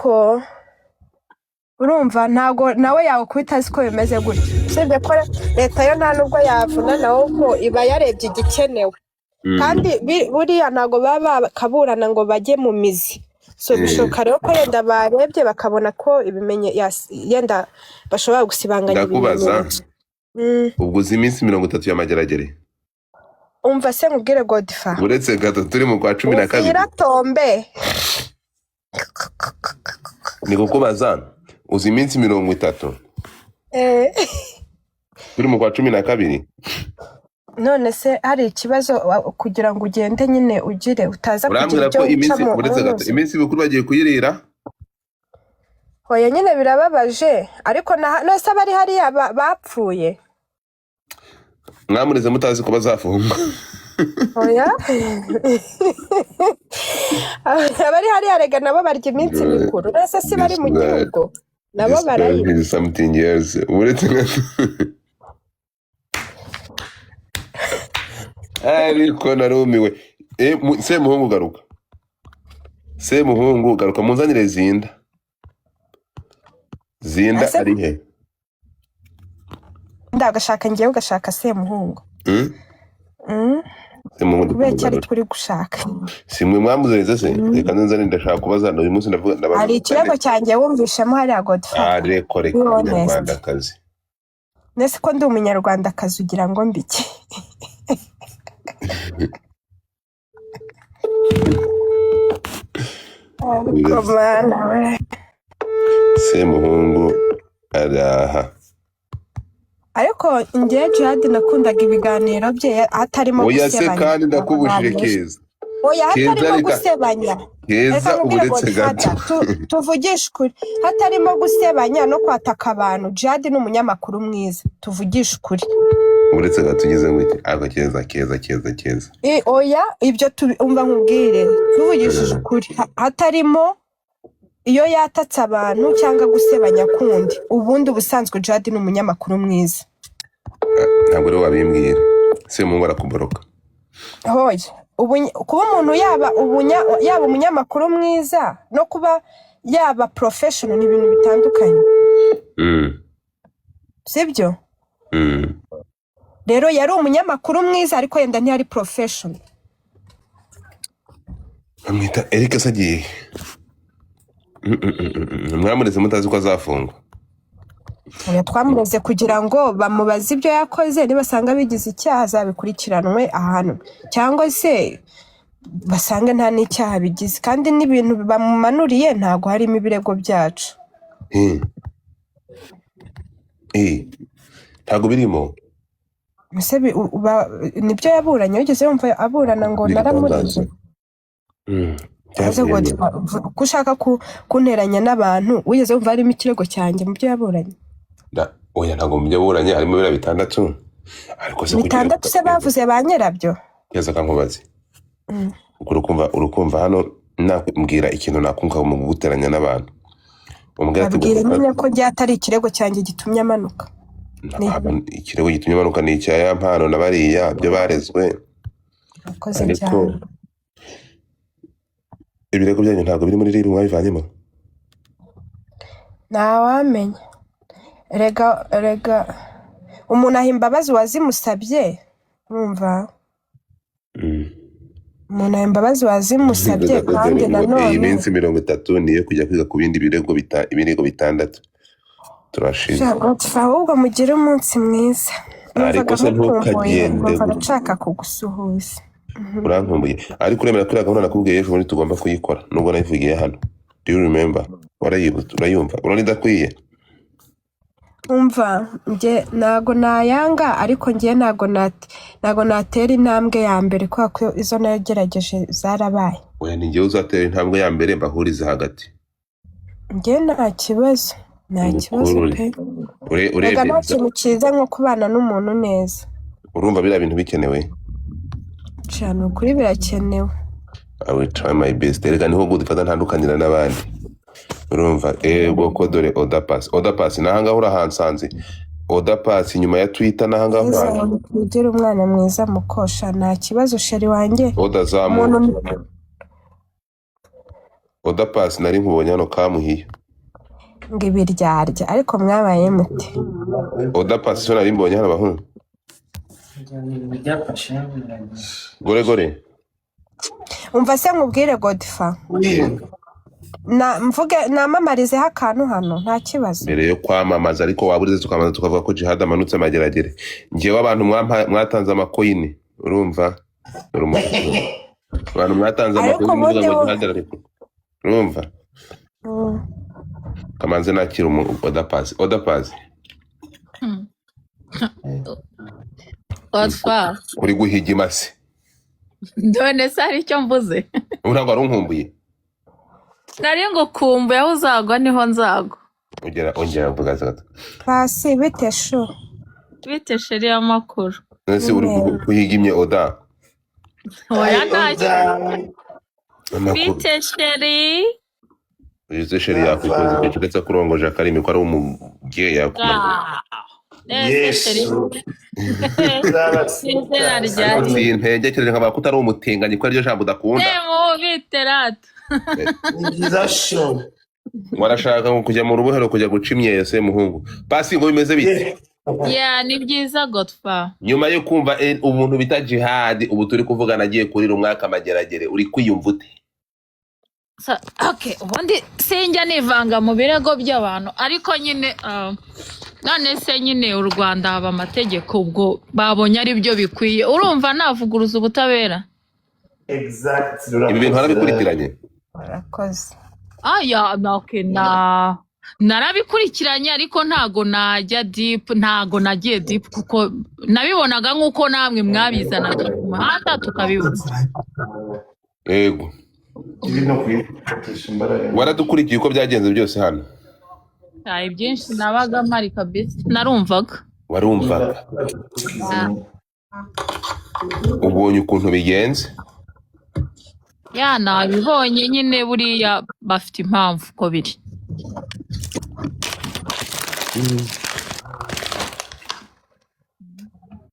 ariko urumva ntago nawe yawe kubitazi ko bimeze gutyo usibye ko leta yo nta nubwo yavuna nawe ko iba yarebye igikenewe kandi buriya ntago baba kaburana ngo bajye mu mizi so bishoboka rero ko yenda barebye bakabona ko ibimenye yenda bashobora gusibanganya ibimenyetso. Ubwo uzi iminsi 30 y'amageragere umva se nkubwire Godfa uretse gato turi mu kwa 12 iratombe ni kukubaza uzi iminsi 30 turi mu kwa 12 none se hari ikibazo kugira ngo ugende nyine ugire utaza kugira icyo ucamo uretse gato iminsi bikuru bagiye kuyirira hoya nyine birababaje ariko nose abari hariya bapfuye mwamureze mutazi ko bazafunga hoya abari hariya rega nabo barya iminsi mikuru nose si bari mu gihugu nabo barayi something else uretse gato ariko narumiwe Semuhungu garuka munzanire Zinda ari he ndagashaka ngiye ugashaka Semuhungu Semuhungu kubera turi gushaka simwe mwamuzereze se reka nzanire ndashaka kubazana uyu munsi ndavuga hari ikirego cyanjye wumvishemo hari Godfa ariko reka Umunyarwandakazi nese ko ndi Umunyarwandakazi ugira ngo mbiki Semuhungu araha ariko ngiye Jihad nakundaga ibiganiro bye hatarimo gusebanya oya se kandi ndakubujije Keza oya hatarimo gusebanya Keza uretse gato tuvugisha ukuri hatarimo gusebanya no kwataka abantu Jihad ni umunyamakuru mwiza tuvugisha ukuri uretse gato tugeze ngo aka Keza oya ibyo umva nkubwire tuvugishije ukuri hatarimo iyo yatatse abantu cyangwa gusebanya kundi ubundi ubusanzwe Jihad ni umunyamakuru mwiza ntabwo rero wabimbwira Semuhungu arakuboroka hoya kuba umuntu yaba umunyamakuru mwiza no kuba yaba professional ni ibintu bitandukanye sibyo rero yari umunyamakuru mwiza ariko yenda ntiyari professional bamwita Eric Sagiye mwamureze mutazi ko azafungwa oya twamureze kugira ngo bamubaze ibyo yakoze nibasanga bigize icyaha azabikurikiranwe ahantu cyangwa se basanga nta n'icyaha bigize kandi n'ibintu bamumanuriye ntago harimo ibirego byacu ntago birimo nibyo yaburanye wigeze wumva aburana ngo naramurize ko ushaka kunteranya n'abantu wigeze wumva harimo ikirego cyanjye mu byo yaburanye oya ntago mu byo yaburanye harimo bira 6 ariko se 6 se bavuze ba nyirabyo Keza kankubaze urukumva hano nakumbwira ikintu nakunga mu guteranya n'abantu umbwira nyine ko ryatari ikirego cyanjye gitumye amanuka ikirego gitumye amanuka ni icya mpano na bariya byo barezwe akoze cyane ibirego byanyu ntabwo biri muri riri mwabivanyemo ntawamenya rega umuntu ahimbabazi wazimusabye urumva umuntu ahimbabazi wazimusabye kandi nanone iyi minsi 30 niyo kujya kwiga ku bindi birego 6 turashije ahubwo mugire umunsi mwiza ariko se ntukagende nshaka kugusuhuza urankumbuye ariko uremera ko gahunda nakubwiye ejo muri tugomba kuyikora nubwo nayivugiye hano do you remember urayumva uranidakwiye umva nge nago nayanga ariko ngiye nago natera intambwe ya mbere kwa ko izo nagerageje zarabaye oya ni ngiye uzatera intambwe ya mbere mbahuriza hagati nge nta kibazo pe urega nta kintu cyiza nko kubana n'umuntu neza urumva biriya bintu bikenewe cyane ukuri birakenewe I will try my best rega niho gudufata ntandukanira n'abandi urumva bwoko dore Oda Pass nahanga urahansanze Oda Pass nyuma ya Twitter nahanga ugira umwana mwiza mukosha nta kibazo sheri wanjye Oda zamu Oda Paccy nari nkubonye hano Kamuhiye. ngo ibiryarya ariko mwabaye mute? Oda Paccy so nari mbonye hano bahungu. Gore. Umva se nkubwire Godfa. Mvuge namamarizeho akantu hano nta kibazo. Mbere yo kwamamaza ariko waburize tukamaza tukavuga ko Jihad amanutse amageragere. Ngewe abantu mwatanze amakoyini urumva? Abantu mwatanze amakoyini ngo Jihad ariko. Urumva? Kamanze nakira Oda Paccy. Oda Paccy. Godfa. Uri guhiga imase. Ndone se hari icyo mvuze. Ntabwo ari unkumbuye. Nari ngo kumbuye aho uzagwa niho nzagwa. Ongera mvuga gato. Paccy bite shu? Bite sheri y'amakuru. Nese uri guhigimye Oda. Oya ntacyo. Bite sheri. Uyize sheri yakwikoze ko uretse kurongoje akarimi ko ari umugiye yakumaze. Yes. Intege cyane nkaba ko utari umutinganyi ko aryo jambo udakunda. Bite rata. Warashaka kujya mu rubohero kujya guca imyese muhungu. Paccy ngo bimeze bite? Ya ni byiza Godfa. Nyuma yo kumva umuntu bita Jihad ubu turi kuvugana agiye kurira umwaka amageragere uri kwiyumva ute? Okay, ubundi sinjya nivanga mu birego by'abantu ariko nyine none se nyine u Rwanda haba amategeko ubwo babonye ari byo bikwiye urumva navuguruza ubutabera. Ibi bintu harabikurikiranye. Arakoze. Okay, narabikurikiranye ariko ntago najya deep, ntago nagiye deep kuko nabibonaga nkuko namwe mwabizanaga ku muhanda tukabibona. Yego. Waradukurikiye uko byagenze byose hano? Cyari byinshi nabaga mpari kabisa narumvaga. Warumvaga? Ubonye ukuntu bigenze? Ya nabibonye nyine buriya bafite impamvu ko biri.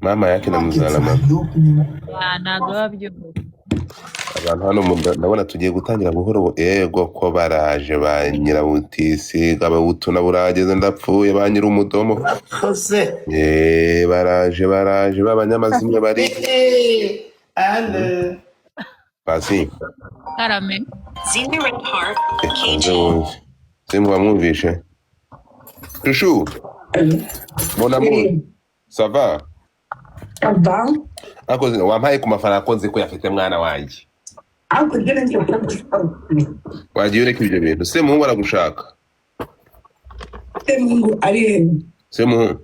Mama yake na muzalama. Ntabwo babyumva. Abantu hano ndabona tugiye gutangira buhoro yego ko baraje ba Nyirabutisi abahutu na burageze ndapfuye ba Nyirumudomo. Baraje b'abanyamazimwe bari. Paccy. Karame. Simba mwumvishe. Chouchou. Mon amour. Ça va? Akoze wampaye ku mafaranga konze ko yafite mwana wanjye. Wagiye ureka ibyo bintu. Se muhungu aragushaka. Semungu ari. Semungu.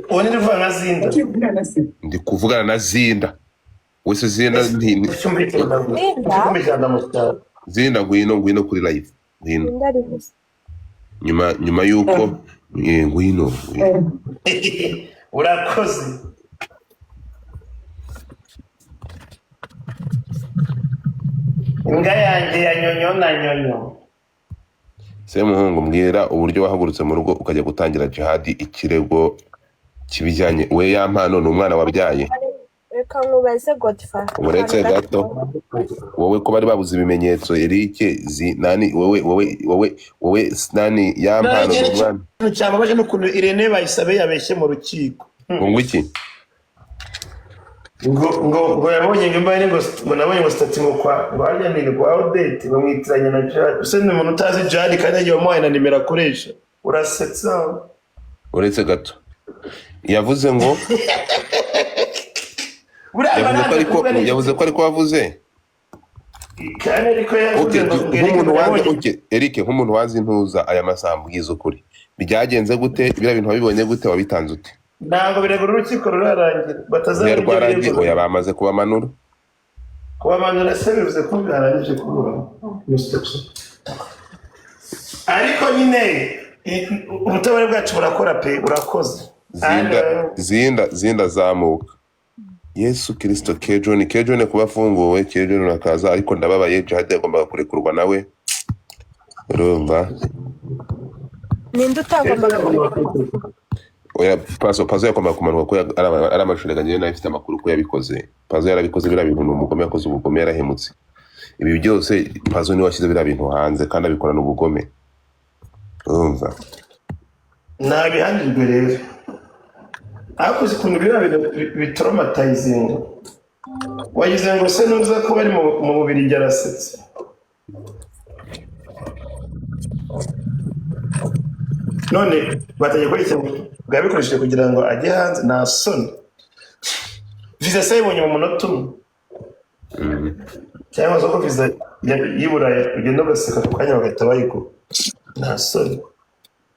Wone ndivuga na Zinda. Ndi kuvugana na Zinda. Wese Zinda Zinda ngwino kuri live. Ngwino. Nyuma yuko ngwino. Urakoze. Imbwa yanjye ya nyonyo na nyonyo. Semuhungu mbwira uburyo wahagurutse mu rugo ukajya gutangira Jihad ikirego kibijyanye we ya mpano n'umwana wabyaye. Reka nkubaze Godfa. Uretse gato wowe ko bari babuze ibimenyetso Eric nani wowe nani ya mpano n'umwana. Cyamabaje n'ukuntu Irene Bayisabe yabeshye mu rukiko. Ngo iki? Ngo yabonye ngimbaye ngo nabonye ngo stati ngo kwa baryanire kwa audit bamwitiranya na Jihad. Use ni umuntu utazi Jihad kandi agiye muhaye na nimero akoresha. Urasetsa. Uretse gato yavuze ngo yavuze ko ariko wavuze kandi ariko yavuze ngo Eric nk'umuntu wazi ntuza aya masambwizo ukuri byagenze gute bira bintu wabibonye gute wabitanze ute? Ntabwo biregura urukiko rurarangira batazarwarangiye oya bamaze kubamanura se bivuze ko byarangije kubura ariko nyine ubutabera bwacu burakora pe urakoze. Zinda zamuka. Yesu Kristo Kejone kuba afunguwe Kejone nakaza ariko ndababaye Jihad yagombaga kurekurwa nawe. Urumva? Ninde utagombaga oya Pazo yagombaga kumanuka ko ari amashuri ganje nayo ifite amakuru ko yabikoze. Pazo yarabikoze bira bintu n'umugome yakoze ubugome yarahemutse. ibi byose Pazo ni washyize biriya bintu hanze kandi abikorana ubugome urumva nabihanirwe rero ariko uzi ukuntu biriya bintu bitraumatizinga wagize ngo se nuza kuba ari mu mubiri yarasetse none bategeye ko icyo bwabikoresheje kugira ngo ajye hanze nta soni viza se yibonye mu munota umwe cyangwa se ko viza y'Iburayi ugenda ugaseka ku kanya bagahita bayiguha nta soni